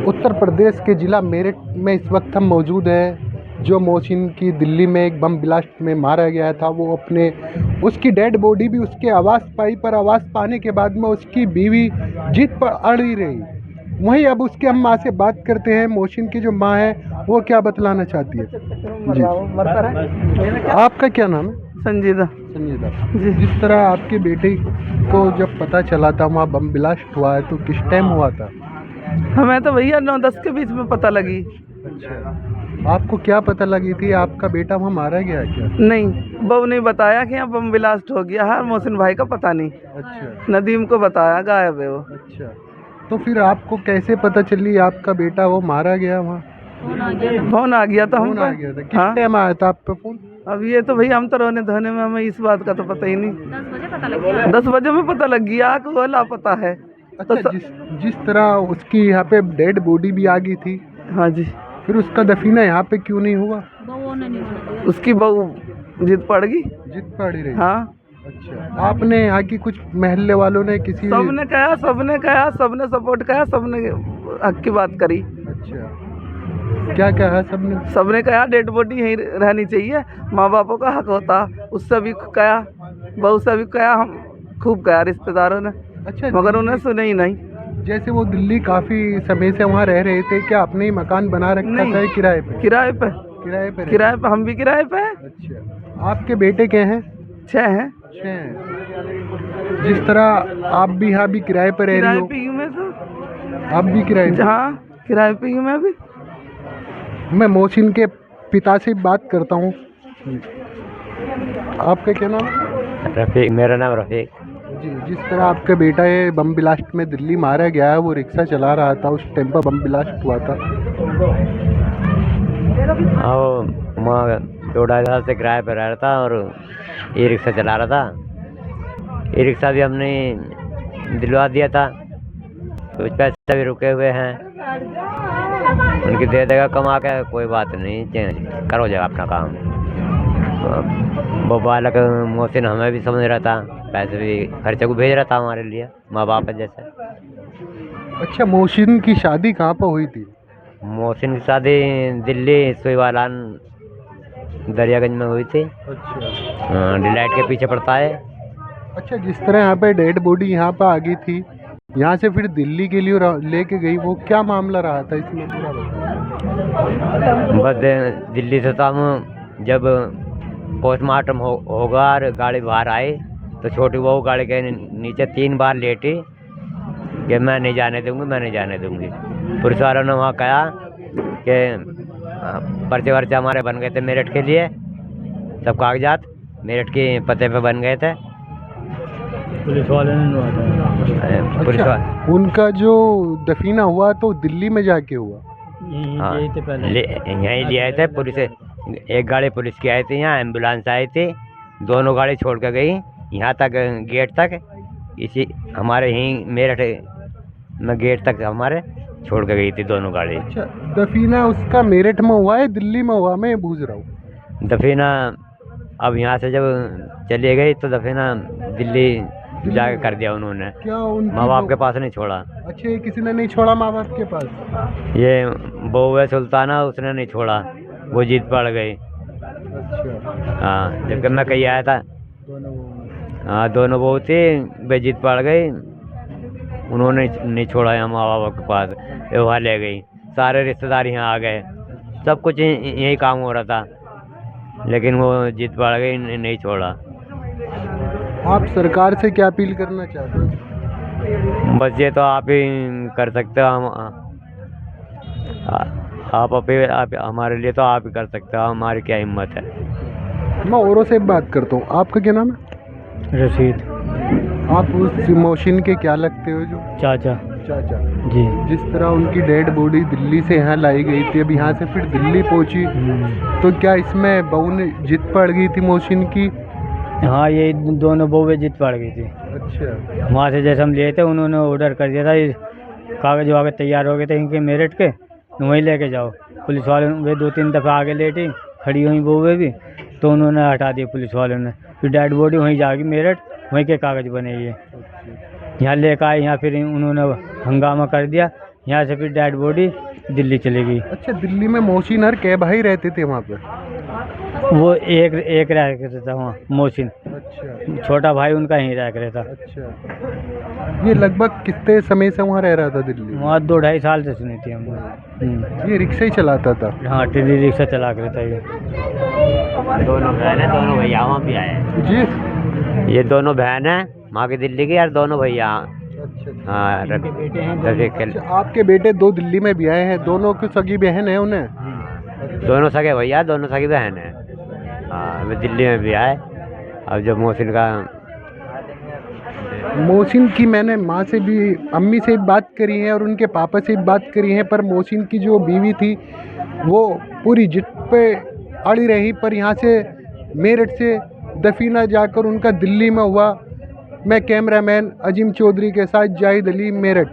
उत्तर प्रदेश के ज़िला मेरठ में इस वक्त हम मौजूद हैं। जो मोहसिन की दिल्ली में एक बम ब्लास्ट में मारा गया था, वो उसकी डेड बॉडी भी उसके आवाज़ पाई, पर आवाज़ पाने के बाद में उसकी बीवी जिद पर अड़ी रही। वहीं अब उसके हम माँ से बात करते हैं। मोहसिन की जो माँ है वो क्या बतलाना चाहती है जी। आपका क्या नाम है? संजीदा। संजीदा जी। जिस तरह आपके बेटे को जब पता चला था वहाँ बम ब्लास्ट हुआ है, तो किस टाइम हुआ था? हमें तो भैया 9-10 के बीच में पता लगी। अच्छा, आपको क्या पता लगी थी आपका बेटा वहाँ मारा गया है क्या? नहीं, बहू ने बताया कि यहाँ बम ब्लास्ट हो गया है। मोहसिन भाई का पता नहीं। अच्छा नदीम को बताया, गायब है वो। अच्छा, तो फिर आपको कैसे पता चली आपका बेटा वो मारा गया वहाँ? फोन आ गया था हम फोन आ पर। गया था? किस हाँ, टाइम आया था आप पे फोन? अब ये तो भैया हम तो रोने धोने में, हमें इस बात का तो पता ही नहीं। 10 बजे में पता लग गया कि वो लापता है। अच्छा, जिस तरह उसकी यहाँ पे डेड बॉडी भी आ गई थी, हाँ जी। फिर उसका दफीना यहाँ पे क्यों नहीं हुआ? उसकी बहू जिद पड़ गई। जिद पड़ी रही? हाँ, अच्छा, आपने यहाँ की कुछ महल्ले वालों ने किसी? सबने कहा, सबने सपोर्ट कहा, सबने हक की बात करी। अच्छा, क्या कहा सबने? सबने कहा डेड बॉडी यहीं रहनी चाहिए, माँ बापों का हक होता। उससे भी कहा, बहू से भी कहा, हम खूब कहा रिश्तेदारों ने। अच्छा, मगर उन्हें सुने ही नहीं। जैसे वो दिल्ली काफी समय से वहाँ रह रहे थे, क्या अपने ही मकान बना रखा नहीं, था किराए पे? किराए पे। किराए पे? किराए पे, हम भी किराए पे हैं। अच्छा, आपके बेटे क्या हैं? 6 हैं। 6 हैं। जिस तरह आप भी यहाँ भी किराए पर रह रही किराए हो? पे ही हूँ मैं तो। आप भी किराए पे? हाँ, किराए पे ही हूँ मैं भी। मैं मोहसिन के पिता से बात करता हूँ। आपका क्या नाम है? रफ़ीक, मेरा नाम रफ़ीक। जी, जिस तरह आपका बेटा है बम ब्लास्ट में दिल्ली मारा गया है, वो रिक्शा चला रहा था, उस टाइम पर बम ब्लास्ट हुआ था। हाँ, वो मैं 2-2.5 साल से किराए पर रह रहा था और ई रिक्शा चला रहा था। ई रिक्शा भी हमने दिलवा दिया था, कुछ पैसे भी रुके हुए हैं, उनकी दे देगा कमा के, कोई बात नहीं, करो जाएगा अपना काम। वो बालक मोहसिन हमें भी समझ रहा था, पैसे भी खर्चे को भेज रहा था हमारे लिए, माँ बाप जैसे। अच्छा, मोहसिन की शादी कहाँ पर हुई थी? मोहसिन की शादी दिल्ली सुईवालान दरियागंज में हुई थी। अच्छा, डिलाइट के पीछे पड़ता है। अच्छा, जिस तरह यहाँ पे डेड बॉडी यहाँ पर आ गई थी, यहाँ से फिर दिल्ली के लिए लेके गई, वो क्या मामला रहा था इसमें पूरा बताओ। बस दिल्ली से तो हम जब पोस्टमार्टम होगा और गाड़ी बाहर आई, तो छोटी बहू गाड़ी के नीचे 3 बार लेटी कि मैं नहीं जाने दूंगी, मैं नहीं जाने दूंगी। पुलिस वालों ने वहाँ कहा कि पर्चे वर्चे हमारे बन गए थे मेरठ के लिए, सब कागजात मेरठ के पते पे बन गए थे। पुलिस वाले ने पुलिस वाले उनका जो दफीना हुआ तो दिल्ली में जाके हुआ? हाँ, यहीं ले आए थे पुलिस। एक गाड़ी पुलिस की आई थी, यहाँ एम्बुलेंस आई थी, दोनों गाड़ी छोड़ कर गई यहाँ तक, गेट तक, इसी हमारे यहीं मेरठ में गेट तक हमारे छोड़ कर गई थी दोनों गाड़ी। अच्छा, दफीना उसका मेरठ में हुआ है दिल्ली में हुआ? मैं पूछ रहा हूँ। दफीना अब यहाँ से जब चली गई तो दफीना दिल्ली जाके कर दिया उन्होंने, क्या माँ बाप के पास नहीं छोड़ा। अच्छा, ये किसी ने नहीं छोड़ा माँ बाप के पास? ये बहू है सुल्ताना, उसने नहीं छोड़ा, वो जीत पड़ गई। अच्छा, हाँ, जबकि मैं कहीं आया था। हाँ, दोनों बहू थी, वे जीत पड़ गई, उन्होंने नहीं छोड़ा यहाँ माँ बाप के पास, ये वहाँ ले गई। सारे रिश्तेदार यहाँ आ गए, सब कुछ यही काम हो रहा था, लेकिन वो जीत पड़ गई, नहीं छोड़ा। आप सरकार से क्या अपील करना चाहते हो? बस ये तो आप ही कर सकते हो, हम आप अपील, आप हमारे लिए तो आप ही कर सकते हो, हमारी क्या हिम्मत है। मैं औरों से बात करता हूँ। आपका क्या नाम है? रशीद। आप उस मोहसिन के क्या लगते हो? जो चाचा। चाचा जी। जिस तरह उनकी डेड बॉडी दिल्ली से यहाँ लाई गई थी, अब यहाँ से फिर दिल्ली पहुँची, तो क्या इसमें बहू ने जिद पड़ गई थी मोहसिन की? हाँ, ये दोनों बहुएं जीत पड़ गई थी। अच्छा, वहाँ से जैसे हम लिए थे, उन्होंने ऑर्डर कर दिया था, ये कागज वागज तैयार हो गए थे इनके मेरठ के, वहीं लेके जाओ। पुलिस वाले वे 2-3 दफ़ा आगे लेटी, खड़ी हुई बहुएं भी, तो उन्होंने हटा दिया पुलिस वालों ने। फिर डेड बॉडी वहीं जागी मेरठ, वहीं के कागज बने ये। यहाँ लेकर आए, यहाँ फिर उन्होंने हंगामा कर दिया यहाँ से फिर डेड बॉडी दिल्ली चली गई। अच्छा, दिल्ली में मोहसिन और कै भाई रहते थे वहाँ पे? वो एक रह करता था वहाँ मोहसिन, अच्छा छोटा भाई उनका यहीं रह कर था। अच्छा, ये लगभग कितने समय से वहाँ रह रहा था दिल्ली में? वहाँ 2-2.5 साल से सुनी थी हमने। ये रिक्शा ही चलाता था? हाँ, टिली रिक्शा चला कर था ये। दोनों बहन है, दोनों भैया वहाँ भी आए हैं। जी, ये दोनों बहन है माँ की दिल्ली की, और दोनों भैया। अच्छा हाँ, रफीक के अच्छा, आपके बेटे 2 दिल्ली में भी आए हैं, दोनों की सगी बहन है उन्हें? दोनों सगे भैया, दोनों सगी बहन है। हाँ, मैं दिल्ली में भी आए। अब जब मोहसिन का मोहसिन की मैंने माँ से भी, अम्मी से भी बात करी है और उनके पापा से भी बात करी है, पर मोहसिन की जो बीवी थी वो पूरी जिद पे अड़ी रही, पर यहाँ से मेरठ से दफीना जाकर उनका दिल्ली में हुआ। मैं कैमरामैन अजीम चौधरी के साथ जाहिद अली, मेरठ।